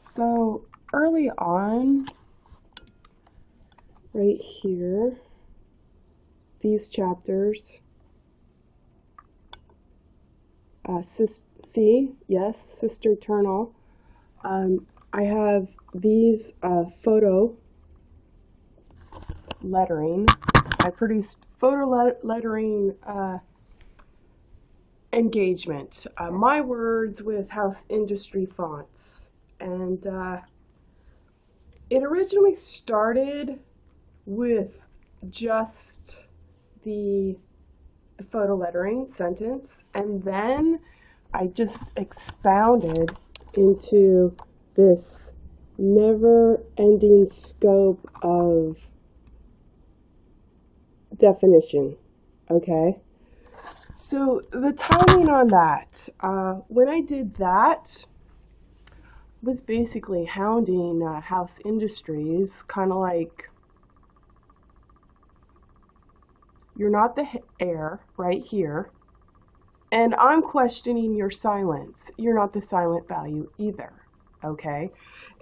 So early on, right here, these chapters, yes, Sister Eternal. I have these photo lettering. I produced photo lettering engagement. My words with house industry fonts. And it originally started with just the photo lettering sentence, and then I just expounded into this never-ending scope of definition. Okay, so the timing on that, when I did that, was basically hounding house industries, kind of like, you're not the heir right here, and I'm questioning your silence. You're not the silent value either, okay?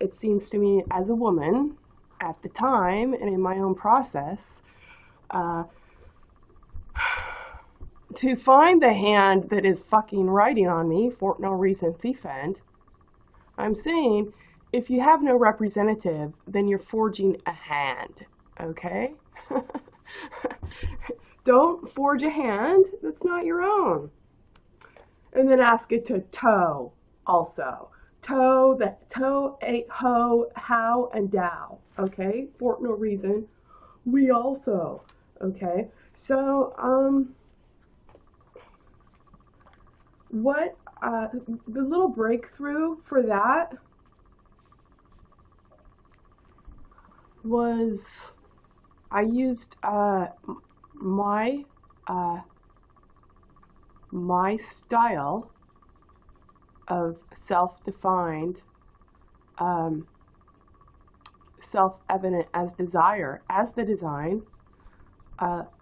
It seems to me, as a woman, at the time, and in my own process, to find the hand that is fucking writing on me for no reason, thief end, I'm saying, if you have no representative, then you're forging a hand, okay? Don't forge a hand that's not your own. And then ask it to toe also. Toe, a, ho, how, and dow. Okay? For no reason. We also. Okay? So, the little breakthrough for that was I used my style of self-defined, self-evident as desire, as the design,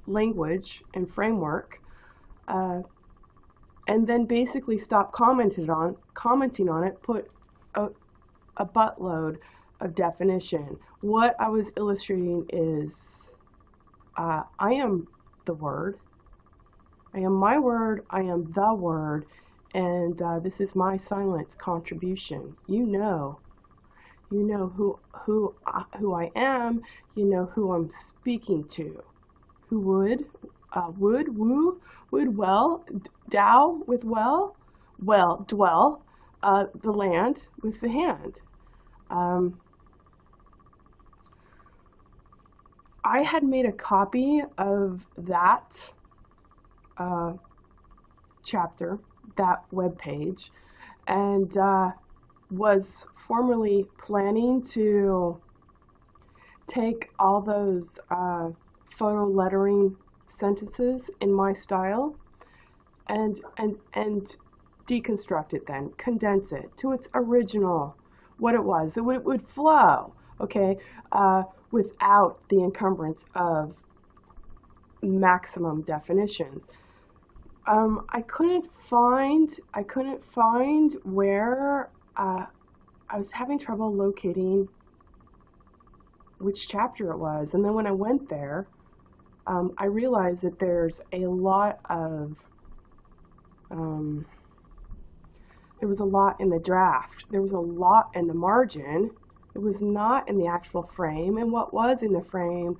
language and framework, and then basically stop commenting on it, put a buttload of definition. What I was illustrating is I am the word. I am my word, I am the word, and this is my silence contribution. You know who I am, you know who I'm speaking to. Who would, well, dow with well, dwell, the land with the hand. I had made a copy of that chapter, that web page, and was formerly planning to take all those photo lettering sentences in my style and deconstruct it, then condense it to its original, what it was. It would flow, okay, without the encumbrance of maximum definition. I couldn't find where I was having trouble locating which chapter it was, and then when I went there, I realized that there's a lot of there was a lot in the draft. There was a lot in the margin. It was not in the actual frame, and what was in the frame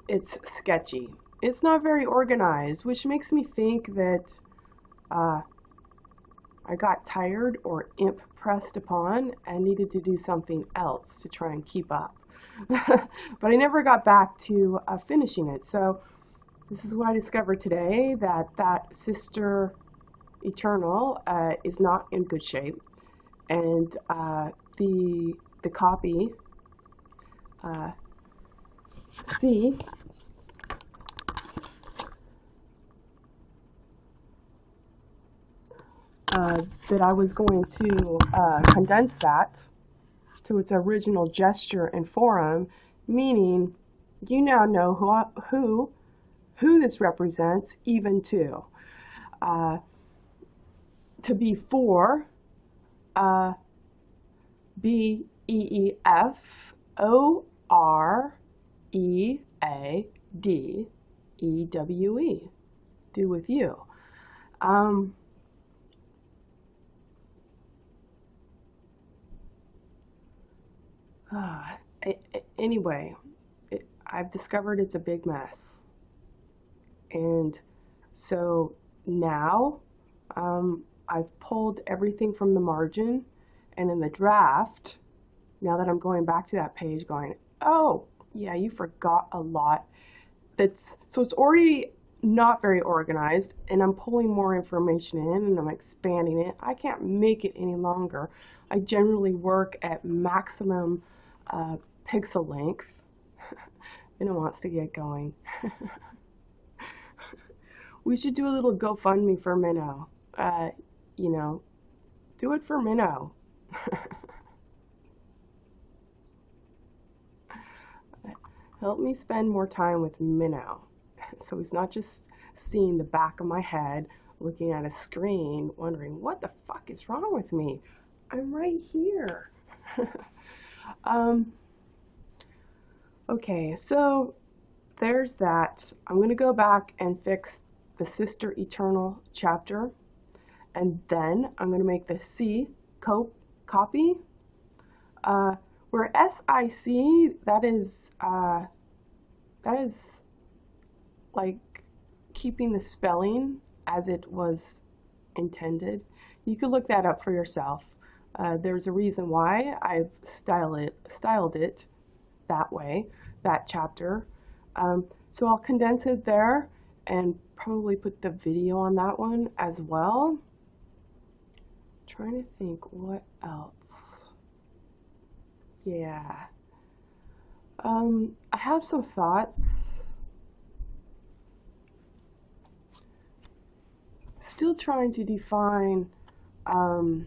it's sketchy. It's not very organized, which makes me think that I got tired or imp pressed upon and needed to do something else to try and keep up. But I never got back to finishing it. So this is what I discovered today, that Sister Eternal is not in good shape, and the copy C that I was going to condense that to its original gesture and form, meaning you now know who this represents, even to. to be for, Beeforeadewe. Do with you. Anyway, I've discovered it's a big mess. And so now I've pulled everything from the margin, and in the draft, now that I'm going back to that page going, oh, yeah, you forgot a lot. So it's already not very organized, and I'm pulling more information in and I'm expanding it. I can't make it any longer. I generally work at maximum pixel length. And it wants to get going. We should do a little GoFundMe for Minnow. You know, do it for Minnow. Help me spend more time with Minnow. So he's not just seeing the back of my head, looking at a screen, wondering, what the fuck is wrong with me? I'm right here. Okay, so there's that. I'm going to go back and fix the Sister Eternal chapter, and then I'm going to make the C copy. Where SIC, that is like keeping the spelling as it was intended. You could look that up for yourself. There's a reason why I've styled it that way, that chapter. So I'll condense it there and probably put the video on that one as well. Trying to think what else. Yeah. I have some thoughts. Still trying to define, you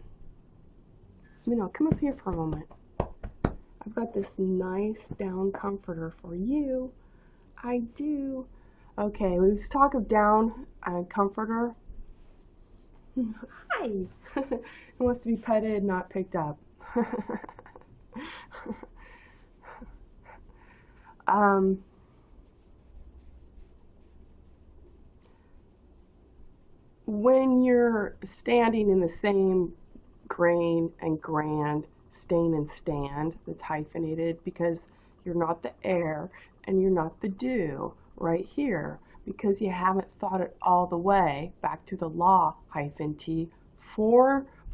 know, come up here for a moment. I've got this nice down comforter for you. I do. Okay, let's talk of down and comforter. Hi. It wants to be petted, not picked up. When you're standing in the same grain and grand, stain and stand, that's hyphenated because you're not the heir and you're not the do right here because you haven't thought it all the way back to the law -t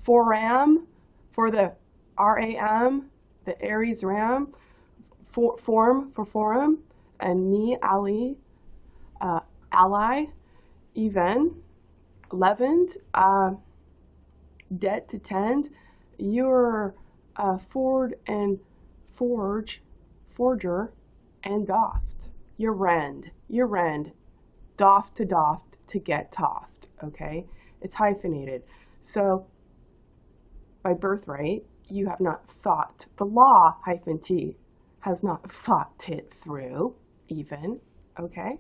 foram for the RAM, the Aries Ram, form for forum, and me, Ali, ally, even, leavened, debt to tend, you're forward and forger, and doft. You're rend, doft to get toft, okay? It's hyphenated. So, by birthright, you have not thought. The law, -t, has not thought it through, even, okay?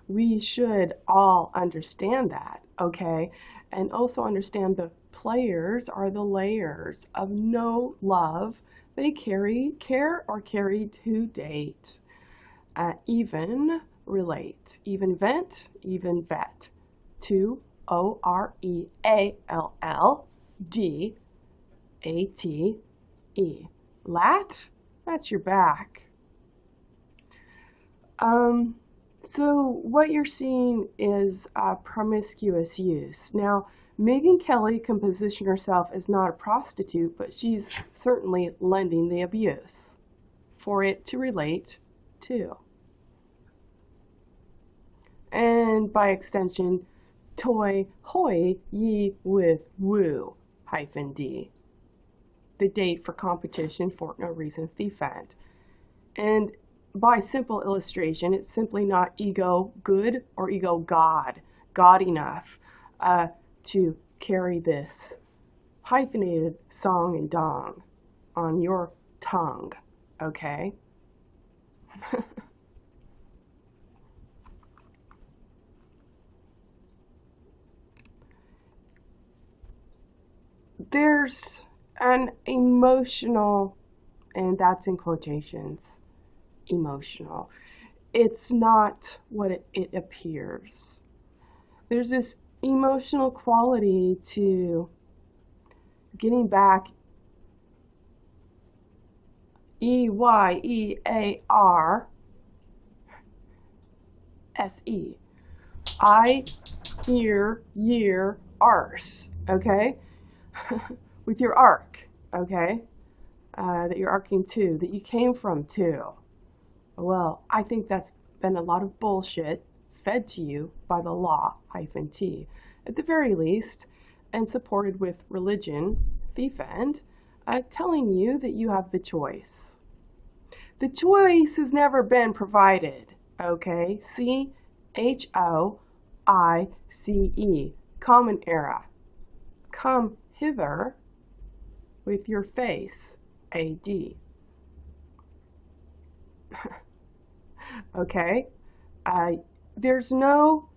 We should all understand that, okay? And also understand the players are the layers of no love. They care or carry to date. Even relate, even vent, even vet. To OREALLDATE. Lat, that's your back. So what you're seeing is promiscuous use. Now, Megyn Kelly can position herself as not a prostitute, but she's certainly lending the abuse for it to relate to. And by extension, toy hoy ye with woo -d. The date for competition for no reason thiefant. And by simple illustration, it's simply not ego good or ego God enough to carry this hyphenated song and dong on your tongue, okay? there's an emotional, and that's in quotations, emotional. It's not what it appears. There's this emotional quality to getting back EYEARSE. I, ear, year, arse, okay? With your arc, okay? That you're arcing to, that you came from too. Well, I think that's been a lot of bullshit fed to you by the law-t, at the very least, and supported with religion, thief end, telling you that you have the choice. The choice has never been provided, okay? CHOICE, common era. Come hither with your face, AD. Okay? There's no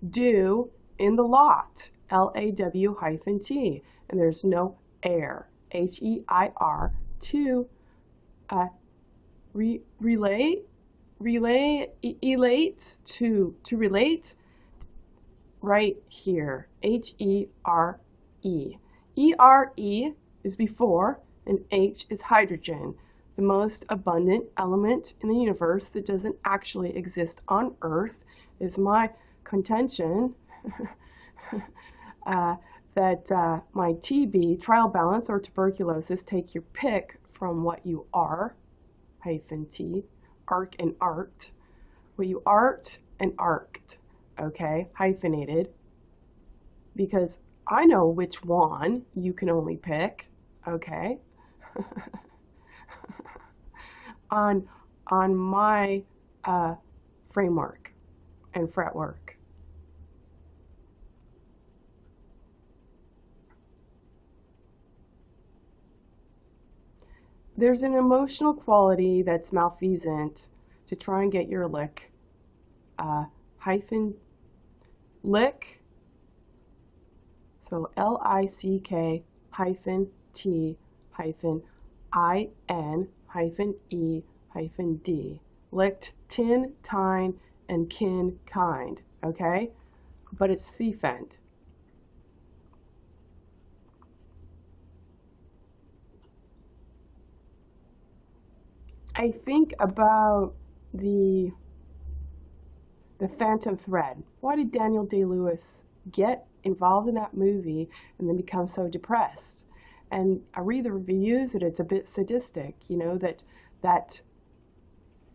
do in the lot, LAW-T, and there's no heir, HEIR, to relate, to relate, right here, HERE. ERE is before, and H is hydrogen, the most abundant element in the universe that doesn't actually exist on Earth, is my contention. That my TB, trial balance, or tuberculosis, take your pick from what you are, -T, arc and arced, what you art and arced, okay, hyphenated, because I know which one you can only pick, okay, on my framework and fretwork. There's an emotional quality that's malfeasant to try and get your lick, lick, so LICK -T -IN -E licked, tin, tine, and kin, kind, okay? But it's thief end. I think about the Phantom Thread. Why did Daniel Day-Lewis get involved in that movie and then become so depressed? And I read the reviews that it's a bit sadistic, you know, that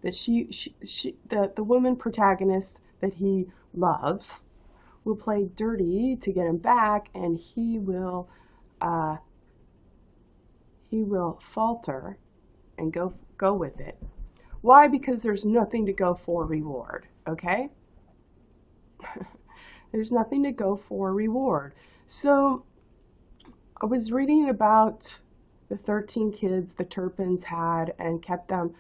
the woman protagonist that he loves will play dirty to get him back, and he will falter and go with it. Why? Because there's nothing to go for reward, okay? There's nothing to go for reward. So I was reading about the 13 kids the Turpins had and kept them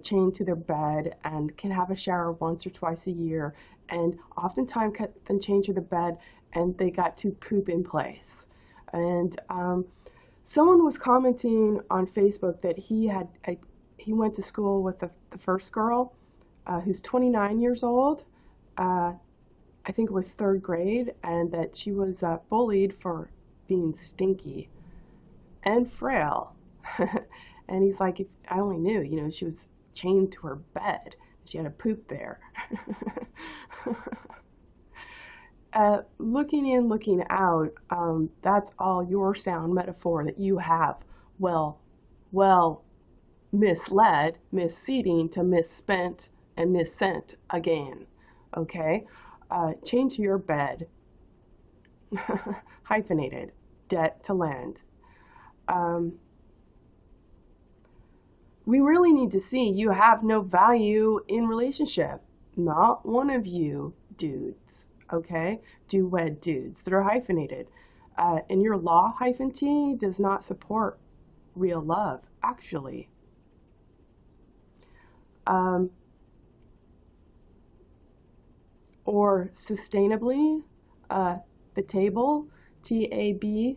chained to their bed and can have a shower once or twice a year, and oftentimes kept them chained to the bed and they got to poop in place. And someone was commenting on Facebook that he went to school with the first girl who's 29 years old. I think it was third grade, and that she was bullied for being stinky and frail. And he's like, if I only knew, you know, she was chained to her bed. She had to poop there. Looking in, looking out, that's all your sound metaphor that you have well misled, misseeding to misspent and missent again. Okay? Chained to your bed, hyphenated, debt to land. We really need to see you have no value in relationship. Not one of you dudes, okay? Do-wed dudes that are hyphenated. And your law-T does not support real love, actually. Or sustainably, the table, TABLE,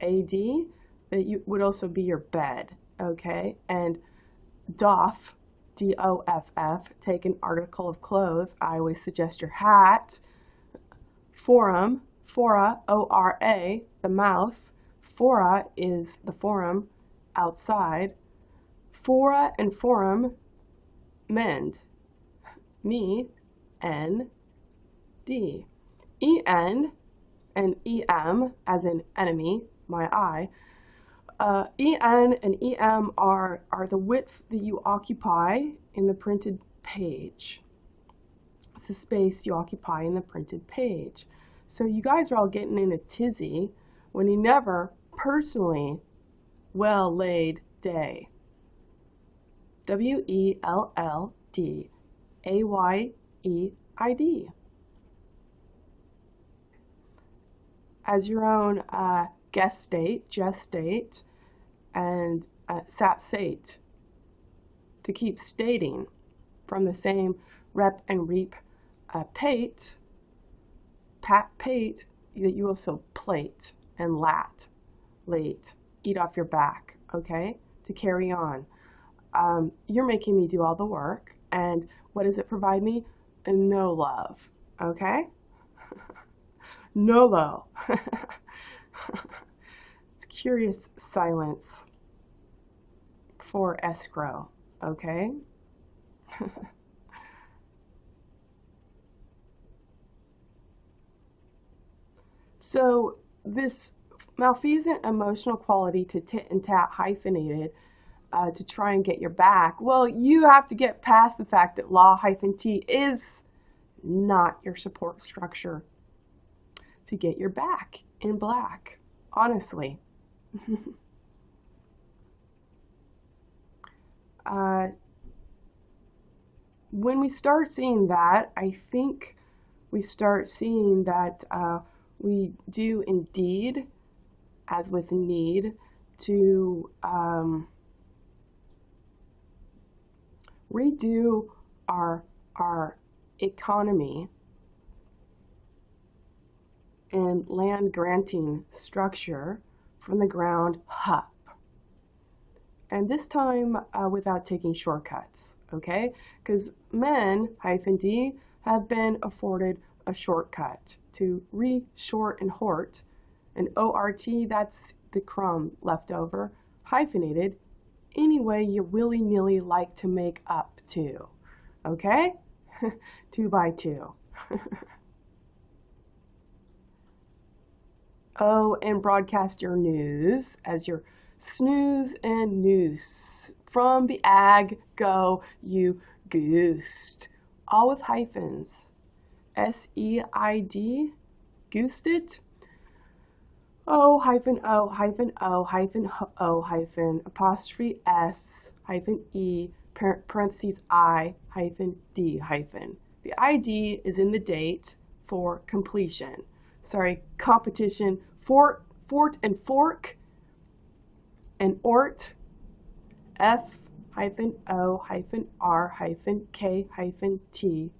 A-D, that you would also be your bed, okay? And doff, D-O-F-F, take an article of clothes. I always suggest your hat. Forum, fora, O-R-A, the mouth. Fora is the forum, outside. Fora and forum, mend. Me, N, D. E-N and E-M, as in enemy, my eye. E-N and E-M are the width that you occupy in the printed page. It's the space you occupy in the printed page. So you guys are all getting in a tizzy when you never personally well laid day. W-E-L-L-D-A-Y-E-I-D. As your own guest state, jest state, and sat sate, to keep stating from the same rep and reap pate, pat pate, that you also plate and lat, late, eat off your back, okay, to carry on. You're making me do all the work, and what does it provide me? No love, okay? No. It's curious silence for escrow, okay? So this malfeasant emotional quality to tit and tat hyphenated to try and get your back, well, you have to get past the fact that law-T is not your support structure to get your back in black, honestly. When we start seeing that, I think we start seeing that we do indeed, as with need, to redo our economy and land granting structure from the ground up. And this time without taking shortcuts, okay? Because men, -D, have been afforded a shortcut to re-short and hort, and O-R-T, that's the crumb left over, hyphenated, any way you willy-nilly like to make up to, okay? 2 by 2. Oh, and broadcast your news as your snooze and noose. From the ag, go, you goosed. All with hyphens. S-E-I-D, goosed it. O hyphen O hyphen O hyphen O hyphen apostrophe S hyphen E parentheses I hyphen D hyphen. The ID is in the date for completion. Sorry, competition, fort and fork, and ort, F hyphen O hyphen R hyphen K hyphen T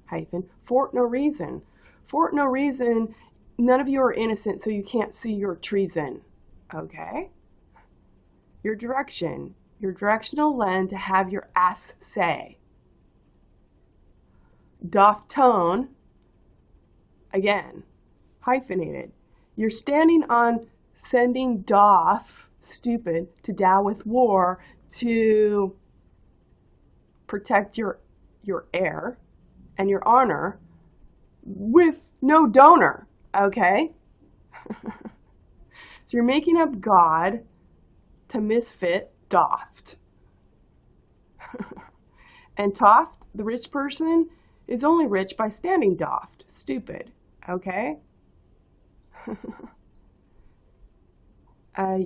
hyphen, fort no reason. Fort no reason, none of you are innocent, so you can't see your treason, okay? Your direction, your directional lend to have your ass say. Doff tone, again, hyphenated. You're standing on sending doff, stupid, to dow with war to protect your heir and your honor with no donor, okay? So you're making up God to misfit doffed. And toft, the rich person, is only rich by standing doffed, stupid, okay?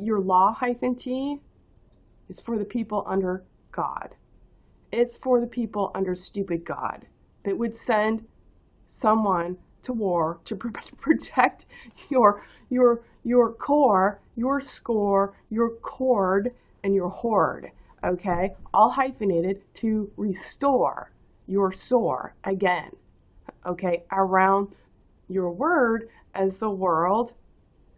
Your law-T is for the people under God. It's for the people under stupid God that would send someone to war to protect your core, your score, your cord, and your hoard, okay? All hyphenated to restore your sore again, okay? Around your word as the world,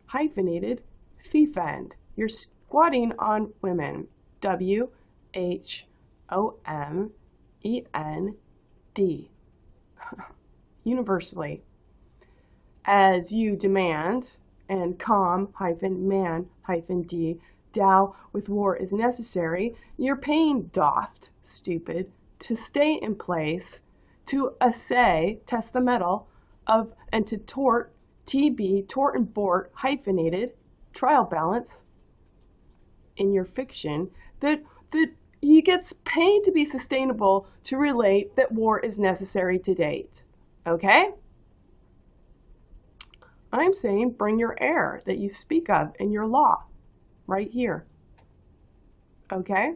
hyphenated, Defend. You're squatting on women. W-H-O-M-E-N-D. Universally. As you demand, and com-man-d, Dow with war is necessary, your pain doffed, stupid, to stay in place, to assay, test the metal, of, and to tort, TB, tort and bort, hyphenated, trial balance, in your fiction, that he gets paid to be sustainable to relate that war is necessary to date. Okay? I'm saying bring your heir that you speak of in your law, right here. Okay?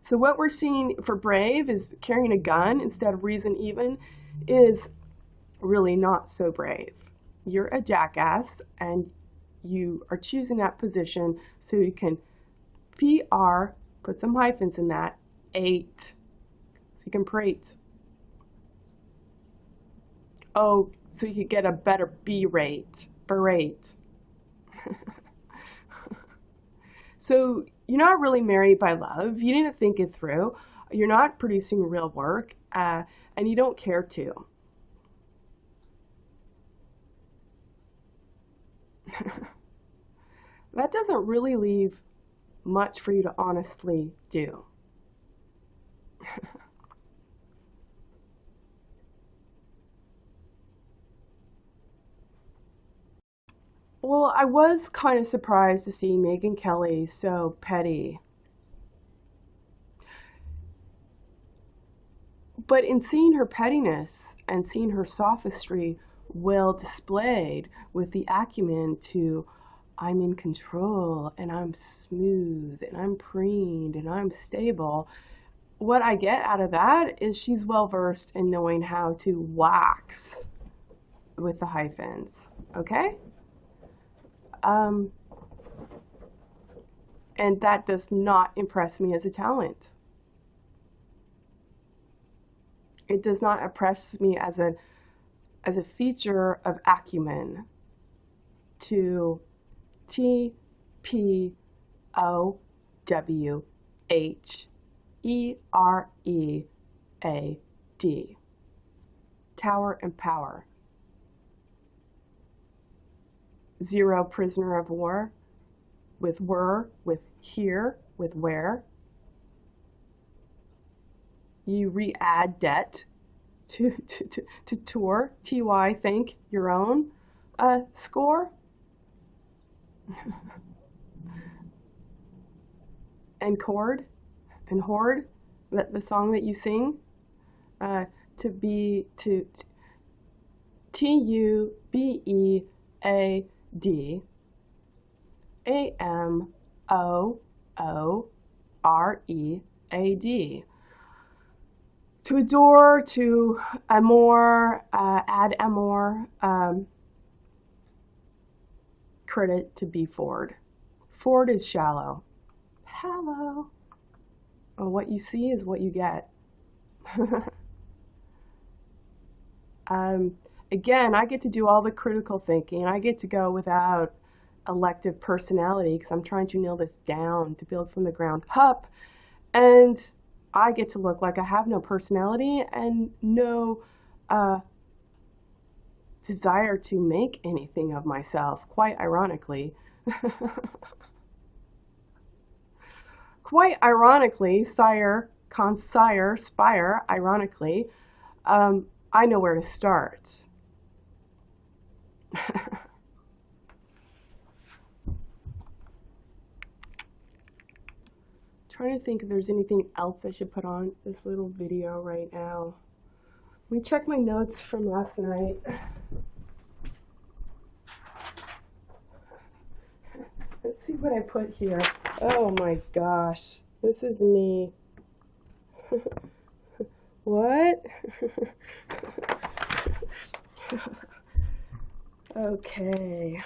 So what we're seeing for brave is carrying a gun instead of reason even is really not so brave. You're a jackass and you are choosing that position so you can PR, put some hyphens in that, 8. So you can prate. Oh, so you could get a better B rate, berate. So you're not really married by love. You didn't think it through. You're not producing real work, and you don't care to. That doesn't really leave much for you to honestly do. Well, I was kind of surprised to see Megyn Kelly so petty. But in seeing her pettiness and seeing her sophistry well displayed with the acumen to I'm in control and I'm smooth and I'm preened and I'm stable, what I get out of that is she's well versed in knowing how to wax with the hyphens, okay? And that does not impress me as a talent. It does not impress me as a feature of acumen to TPOWHEREAD. Tower and power. 0 prisoner of war, with were, with here, with where. You re-add debt to tour, TY, think, your own score. And chord, and hoard, the song that you sing, to be, to TUBEAD AMOOREAD. To adore, to amour, add amour, credit to be Ford. Ford is shallow. Hello. Well, what you see is what you get. Again, I get to do all the critical thinking. I get to go without elective personality because I'm trying to nail this down to build from the ground up. And I get to look like I have no personality and no desire to make anything of myself, quite ironically. Quite ironically, sire, consire, spire, ironically, I know where to start. Trying to think if there's anything else I should put on this little video right now. Let me check my notes from last night. Let's see what I put here. Oh my gosh, this is me. What? Okay.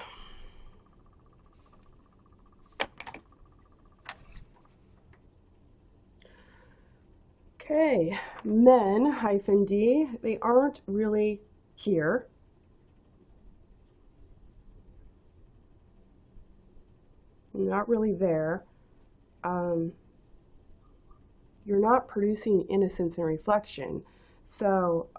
Okay, men, -d, they aren't really here. not really there. You're not producing innocence and reflection. So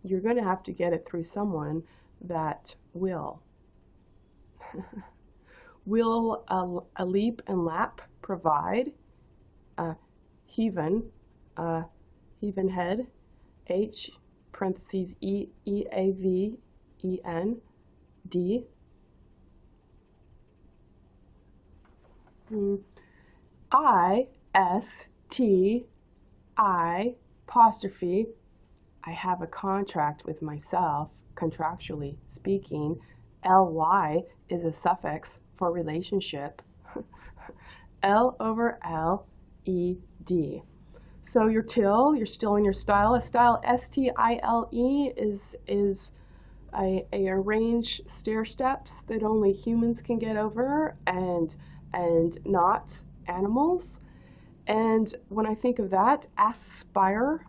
you're going to have to get it through someone that will. Will a leap and lap provide? Heaven head, H parentheses EAVEN D. I apostrophe. I have a contract with myself, contractually speaking. LY is a suffix for relationship. L over L E D. So your till, you're still in your style. A style STILE is a arranged stair steps that only humans can get over and not animals. And when I think of that, aspire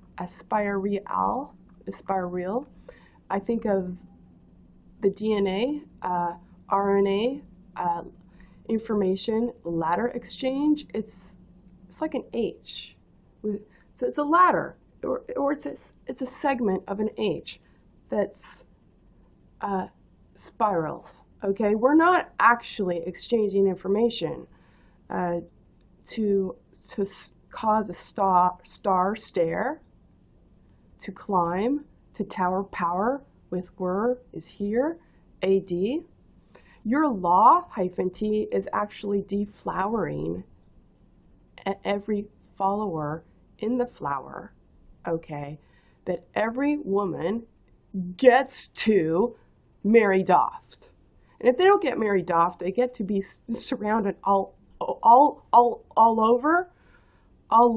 real, I think of the DNA, RNA, information ladder exchange. It's like an H. So it's a ladder, or it's a segment of an H that's spirals. Okay, we're not actually exchanging information to cause a star stare, to climb, to tower power with were is here, AD. Your law -T is actually deflowering every follower in the flower, okay, that every woman gets to marry Doft. And if they don't get married Doft, they get to be surrounded all over, all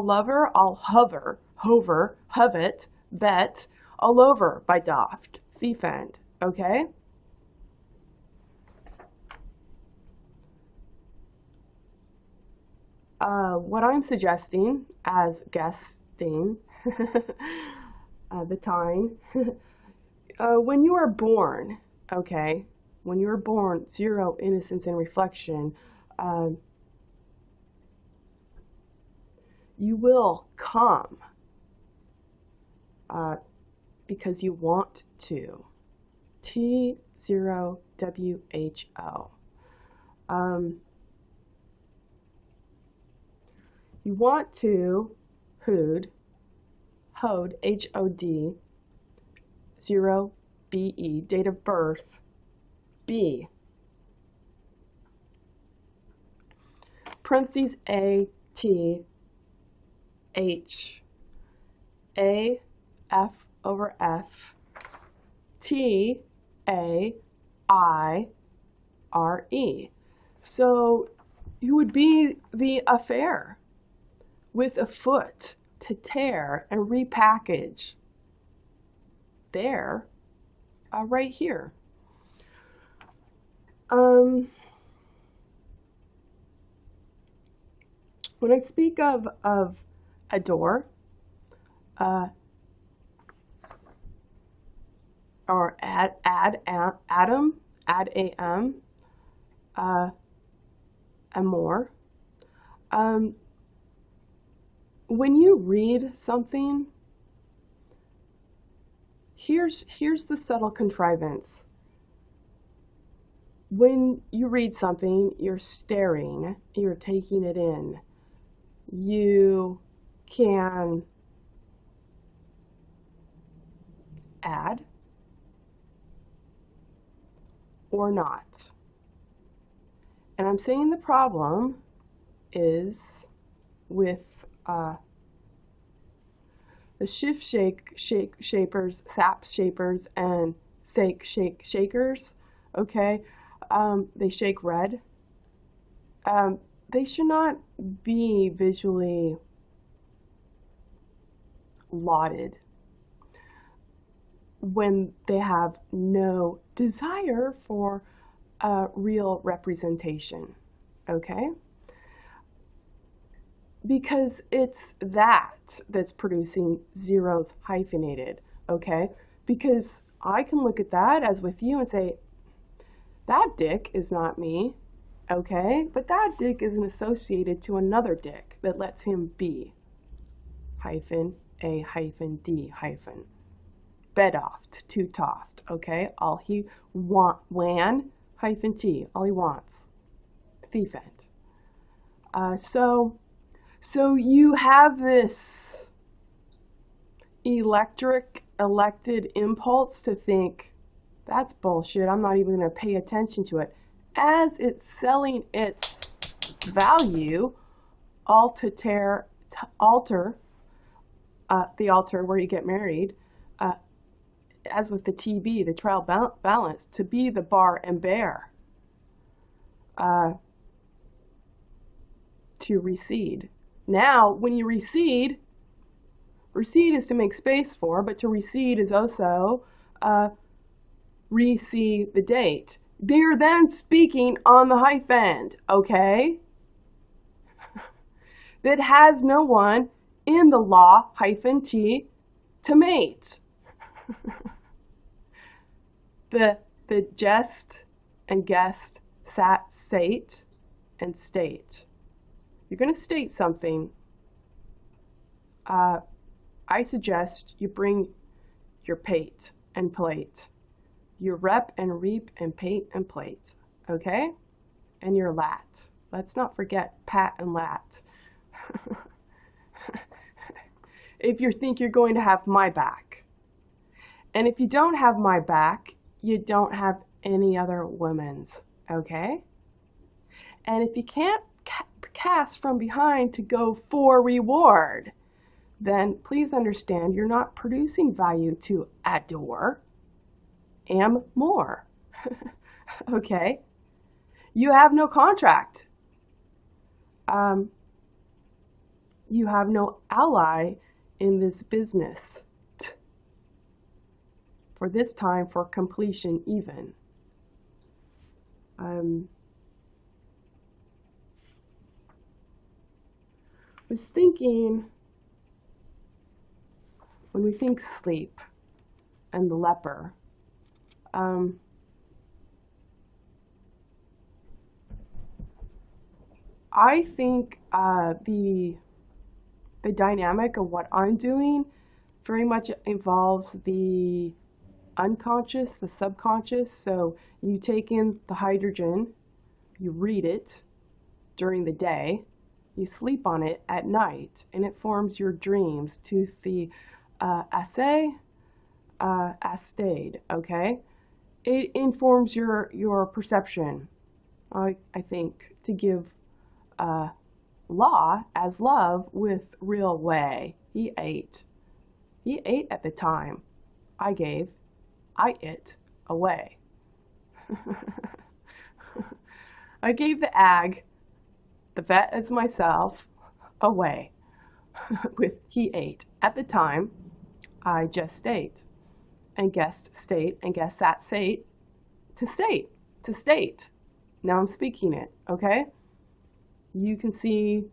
lover, all hover, hovet, bet, all over by Doft, thief end, okay? What I'm suggesting as guesting the time, when you are born, okay, when you are born, zero innocence and reflection, you will come because you want to. T0WHO. You want to hode, HOD, 0 BE, date of birth, B. Parentheses A, T, H, A, F over F, T, A, I, R, E. So you would be the affair with a foot to tear and repackage there, right here. When I speak of adore, or add Adam, add AM, and more. When you read something, here's the subtle contrivance. When you read something, you're staring, you're taking it in. You can add or not. And I'm saying the problem is with the shift shapers, sap shapers, and shakers, okay? They shake red. They should not be visually lauded when they have no desire for real representation, okay? Because it's that's producing zeros hyphenated, okay? Because I can look at that as with you and say, That dick is not me, okay? But that dick isn't associated to another dick that lets him be hyphen a hyphen d hyphen bedoft to toft, okay? All he wan hyphen t, all he wants, thiefent. So you have this elected impulse to think, that's bullshit, I'm not even going to pay attention to it. As it's selling its value, the altar where you get married, as with the TB, the trial balance, to be the bar and bear, to recede. Now, when you recede is to make space for, but to recede is also re-see the date. They're then speaking on the hyphen, okay? That has no one in the law hyphen T to mate. The jest and guest, sate, and state. You're going to state something. I suggest you bring your pate and plate, your rep and reap and pate and plate, okay? And your lat. Let's not forget pat and lat. If you think you're going to have my back. And if you don't have my back, you don't have any other women's, okay? And if you can't cast from behind to go for reward, then please understand you're not producing value to adore. Am more. Okay? You have no contract. You have no ally in this business. For this time, for completion even. Was thinking, when we think sleep and the leper, I think the dynamic of what I'm doing very much involves the unconscious, the subconscious. So you take in the hydrogen, you read it during the day, you sleep on it at night, and it forms your dreams to the astade, okay? It informs your perception, I think, to give law as love with real way. He ate at the time. I it away. I gave the ag, the vet as myself, away. With he ate. At the time, I just ate. And guessed state, and guessed that state, to state. Now I'm speaking it, okay? You can see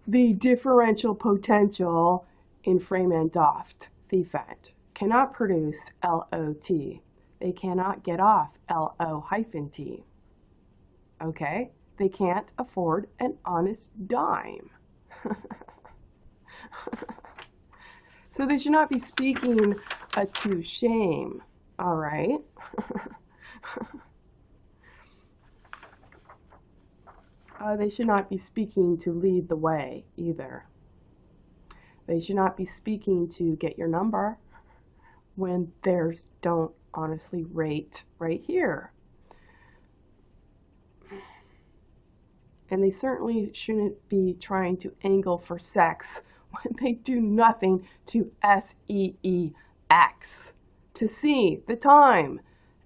the differential potential in frame and doft, thiefent. Cannot produce LOT. They cannot get off LO-T. Okay? They can't afford an honest dime. So they should not be speaking to shame, all right? They should not be speaking to lead the way either. They should not be speaking to get your number when theirs don't honestly rate right here. And they certainly shouldn't be trying to angle for sex when they do nothing to SEEX. To see the time.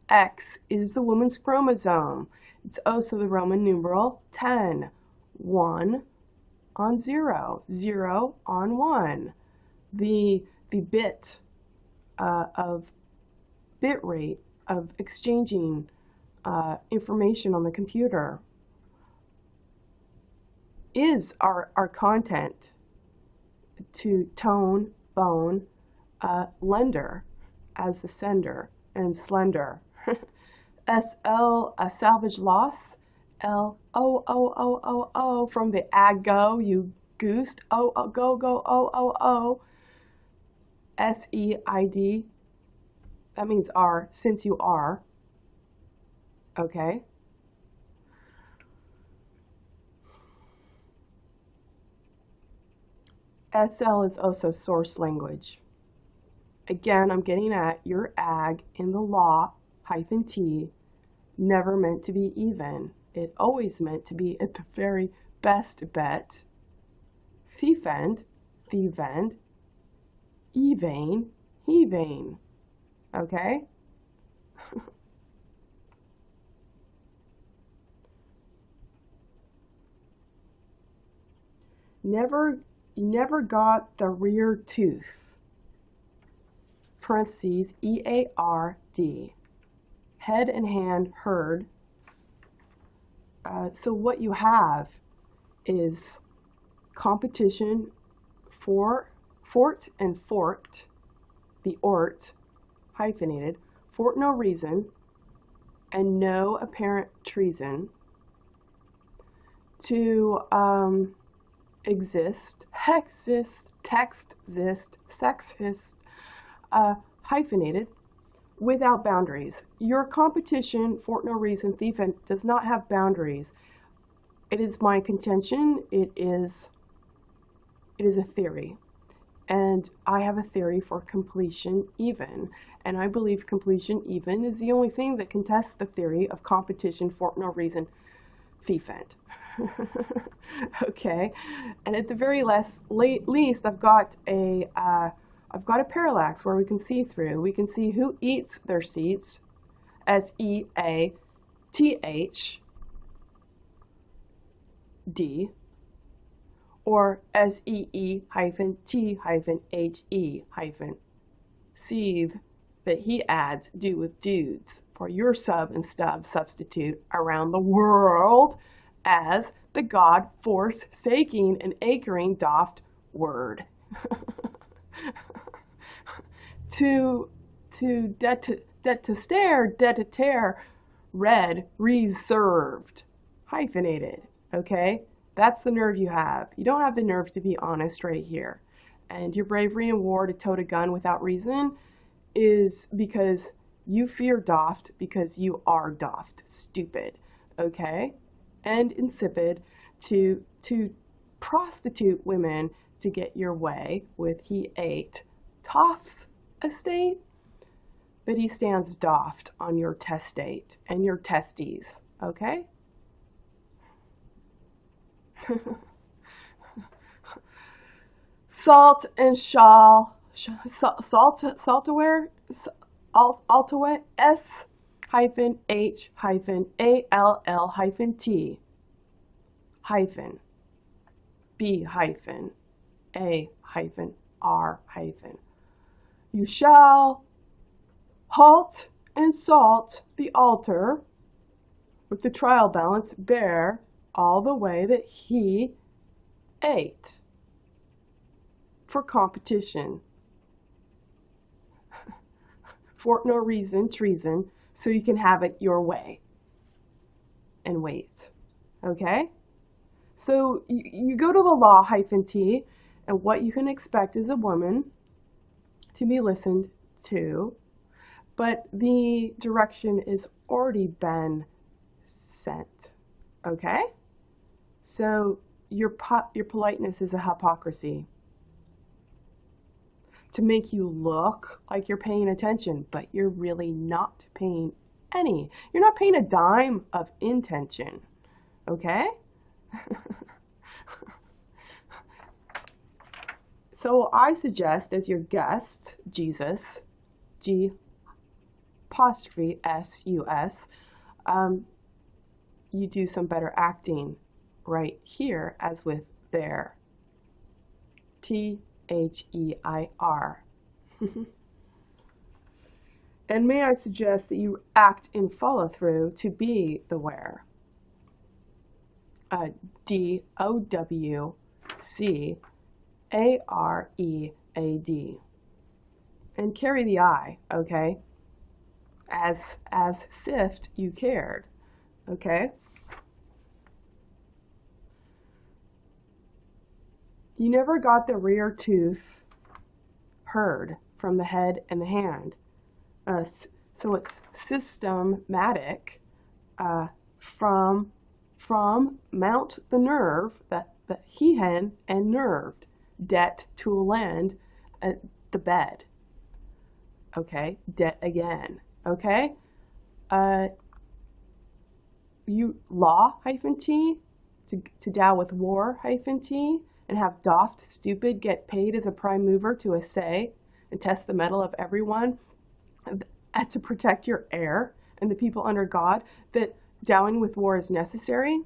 X is the woman's chromosome. It's also the Roman numeral 10. 1 on 0. 0 on 1. The bit of bit rate of exchanging information on the computer is our content to tone, bone, lender as the sender, and slender SL, a salvage loss. L, from the ag go, you goosed. O. SEID, that means are, since you are. Okay. SL is also source language. Again, I'm getting at your ag in the law, -t, never meant to be even. It always meant to be at the very best bet. Thiefend, thievend, evane, heavane. Okay? Never got the rear tooth. Parentheses, EARD. Head and hand, heard. So what you have is competition for fort and forked, the ort, hyphenated, for no reason, and no apparent treason, to exist, hexist, textist, sexist, hyphenated, without boundaries. Your competition, for no reason, thief, does not have boundaries. It is my contention. It is a theory. And I have a theory for completion even. And I believe completion even is the only thing that contests the theory of competition, for no reason, thiefend. Okay, and at the very least, I've got a parallax where we can see through. We can see who eats their seats, SEATHD, or SEE-T-HE-seethe, that he adds do with dudes for your sub and stub substitute around the world as the God forsaking and acring doft word. to tear, red, reserved, hyphenated, okay? That's the nerve you have. You don't have the nerve to be honest right here. And your bravery in war to tote a gun without reason is because you fear doft because you are doft, stupid, okay? And insipid to prostitute women to get your way with he ate Toft's estate, but he stands doft on your testate and your testes, okay? Salt and shawl, saltaware, S-H-A-L-L-T B-A-R. You shall halt and salt the altar with the trial balance bear all the way that he ate for competition. For no reason, treason, so you can have it your way and wait. Okay? So you go to the law -t, and what you can expect is a woman to be listened to, but the direction is already been sent. Okay? So your politeness is a hypocrisy to make you look like you're paying attention, but you're really not paying any. You're not paying a dime of intention. Okay? So I suggest as your guest, Jesus, G'(S-U-S), you do some better acting right here as with there. T-H-E-I-R. And may I suggest that you act in follow-through to be the where. D-O-W-C-A-R-E-A-D. And carry the I, okay? as sift you cared. Okay? You never got the rear tooth heard from the head and the hand. So it's systematic from mount the nerve, the hehan and nerved, det to lend the bed. Okay, det again. Okay, you law hyphen t to dow with war hyphen t and have doft stupid get paid as a prime mover to assay and test the mettle of everyone and to protect your heir and the people under God, that dowing with war is necessary,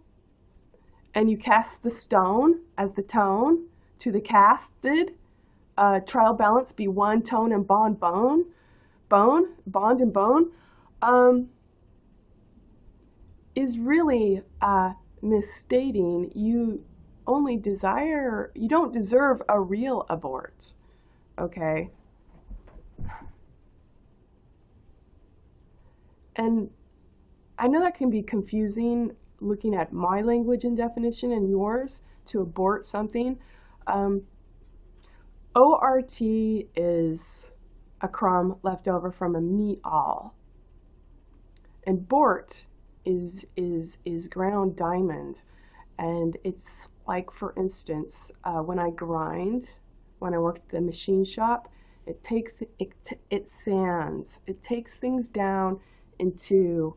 and you cast the stone as the tone to the casted, trial balance be one tone and bond and bone, is really misstating you don't deserve a real abort. Okay? And I know that can be confusing looking at my language and definition and yours to abort something. ORT is a crumb left over from a meat-all. And bort is ground diamond. And it's like, for instance, when I grind, when I worked at the machine shop, it sands. It takes things down into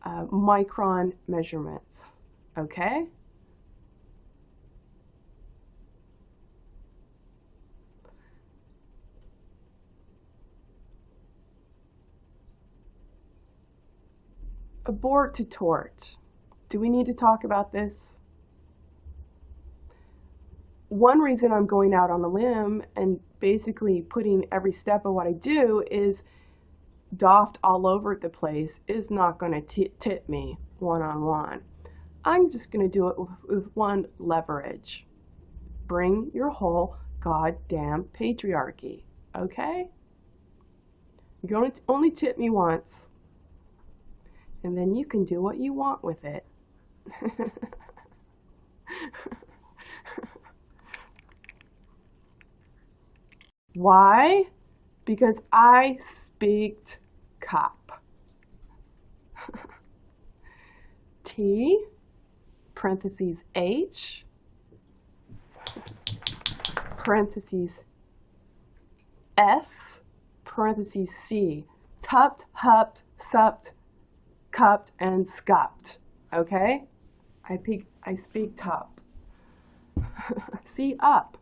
micron measurements. Okay? Abort to tort. Do we need to talk about this? One reason I'm going out on a limb and basically putting every step of what I do is doffed all over the place is not going to tip me one-on-one. I'm just going to do it with one leverage. Bring your whole goddamn patriarchy, okay? You're going to only tip me once, and then you can do what you want with it. Why? Because I speaked cop. T, parentheses H, parentheses S, parentheses C. Tupped, hupped, supped, cupped, and scupped. Okay? I speak top. See, up.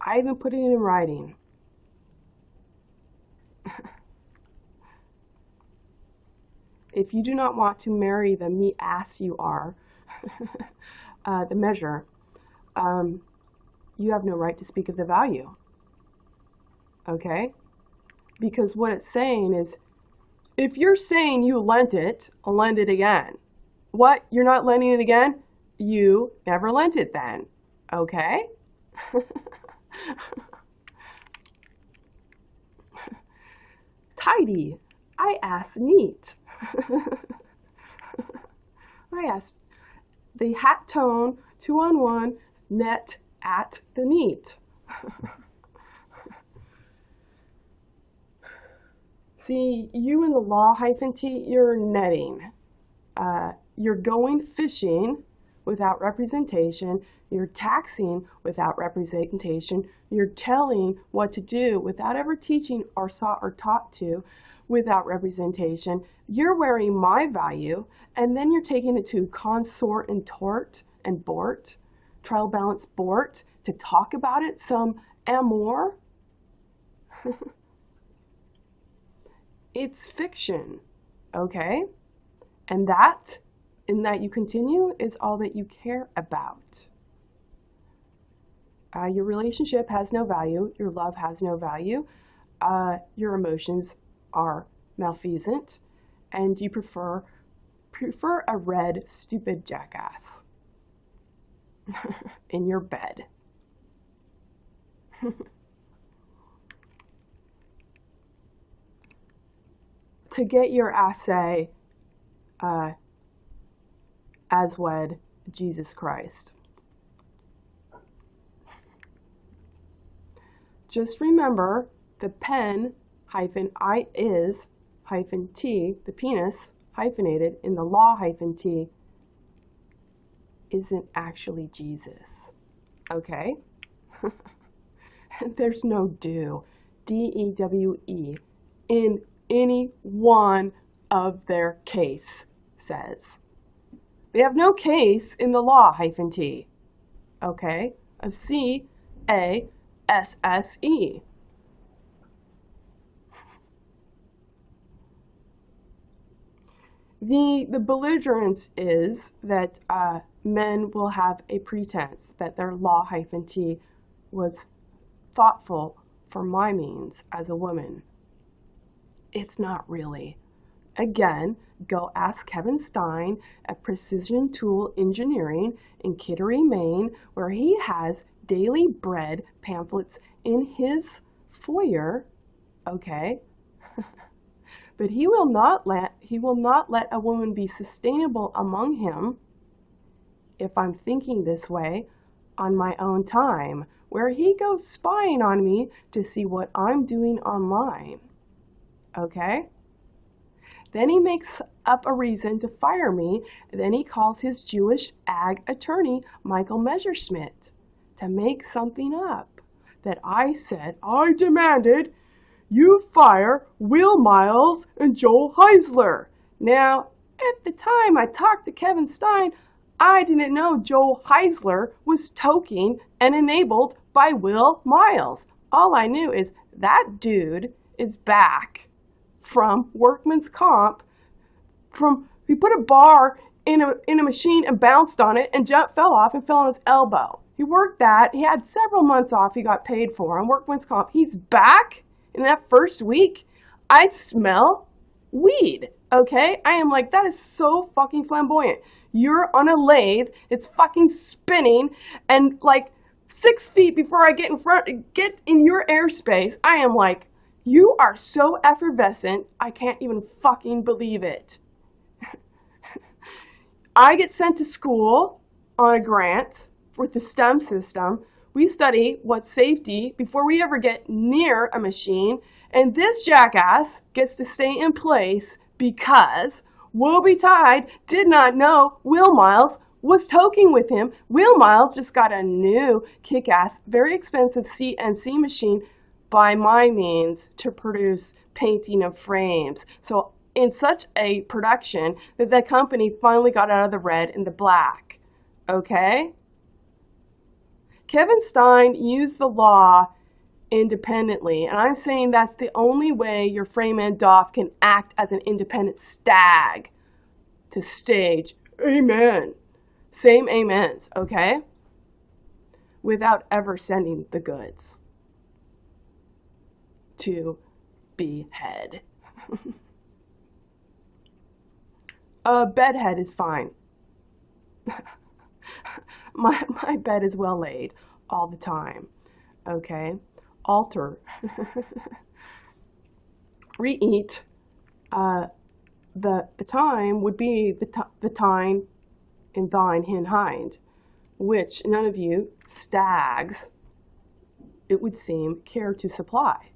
I even put it in writing. If you do not want to marry the me ass you are, the measure, you have no right to speak of the value. Okay? Because what it's saying is, if you're saying you lent it, I'll lend it again. What? You're not lending it again? You never lent it then. Okay? Tidy. I asked neat. I asked the hat tone 2-on-1 net at the neat. See, you in the law hyphen T, you're netting. You're going fishing without representation. You're taxing without representation. You're telling what to do without ever teaching or sought or taught to without representation. You're wearing my value, and then you're taking it to consort and tort and bort, trial balance bort, to talk about it some amour. It's fiction, okay? And that, in that you continue, is all that you care about. Your relationship has no value. Your love has no value. Your emotions are malfeasant, and you prefer a red, stupid jackass in your bed. to get your assay as wed Jesus Christ. Just remember the pen hyphen I is hyphen T, the penis hyphenated in the law hyphen T, isn't actually Jesus. Okay? There's no dewe, D-E-W-E, in any one of their case says. They have no case in the law hyphen T, okay, of C-A-S-S-E. The belligerence is that men will have a pretense that their law hyphen T was thoughtful for my means as a woman. It's not really. Again, go ask Kevin Stein at Precision Tool Engineering in Kittery, Maine, where he has daily bread pamphlets in his foyer, okay? But he will not let a woman be sustainable among him if I'm thinking this way on my own time, where he goes spying on me to see what I'm doing online. Okay? Then he makes up a reason to fire me, and then he calls his Jewish ag attorney, Michael Messerschmidt, to make something up that I said I demanded you fire Will Miles and Joel Heisler. Now, at the time I talked to Kevin Stein, I didn't know Joel Heisler was toking and enabled by Will Miles. All I knew is that dude is back from workman's comp. He put a bar in a machine and bounced on it and fell off and fell on his elbow. He worked that. He had several months off he got paid for on workman's comp. He's back. In that first week, I smell weed, okay? I am like, that is so fucking flamboyant. You're on a lathe, it's fucking spinning, and like 6 feet before I get in your airspace, I am like, you are so effervescent, I can't even fucking believe it. I get sent to school on a grant with the STEM system. We study what's safety before we ever get near a machine, and this jackass gets to stay in place because woe betide did not know Will Miles was toking with him. Will Miles just got a new kick-ass, very expensive CNC machine by my means to produce painting of frames. So in such a production that the company finally got out of the red and the black. Okay? Kevin Stein used the law independently, and I'm saying that's the only way your Freeman Doff can act as an independent stag to stage amen. Same amens, okay? Without ever sending the goods to behead. Bedhead is fine. My bed is well laid all the time, okay? Alter. Re-eat. The time would be the time in thine hin hind, which none of you stags, it would seem, care to supply.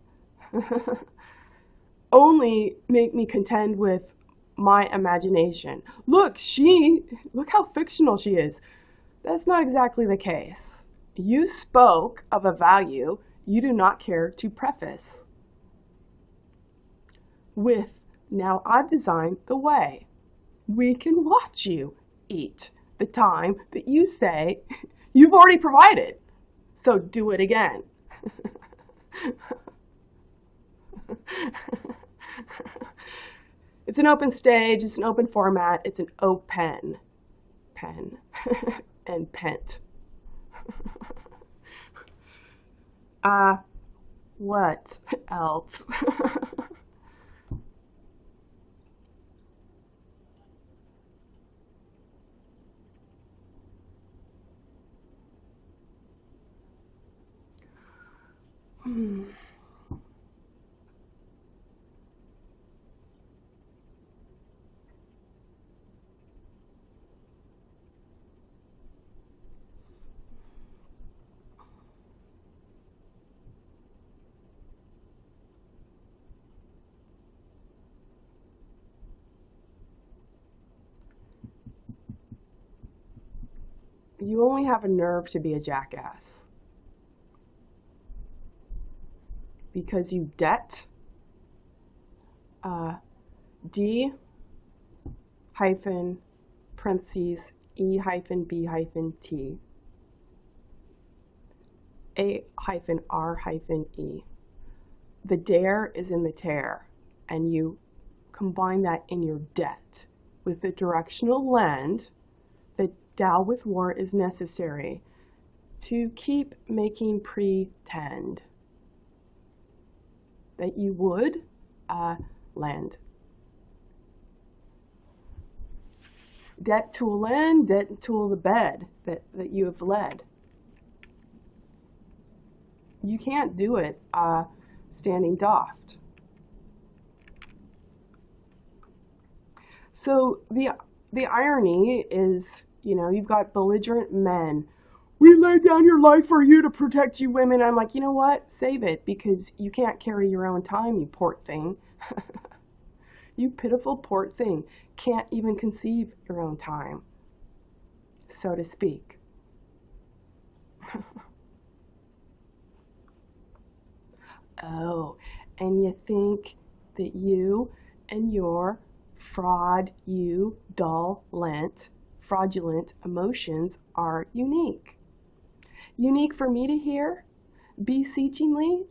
Only make me contend with my imagination. Look how fictional she is. That's not exactly the case. You spoke of a value you do not care to preface with, now I've designed the way we can watch you eat the time that you say you've already provided. So do it again. It's an open stage, it's an open format, it's an open pen and pent. What else? You only have a nerve to be a jackass. Because you debt D hyphen parentheses E hyphen B hyphen T A hyphen R hyphen E. The dare is in the tear, and you combine that in your debt with the directional lend. The Tao with war is necessary to keep making pretend that you would lend. Debt tool lend, debt tool the bed that you have led. You can't do it standing doffed. So the irony is, you know, you've got belligerent men. We laid down your life for you to protect you women. I'm like, you know what? Save it, because you can't carry your own time, you poor thing. You pitiful poor thing. Can't even conceive your own time, so to speak. Oh, and you think that you and your fraudulent emotions are unique. Unique for me to hear, beseechingly?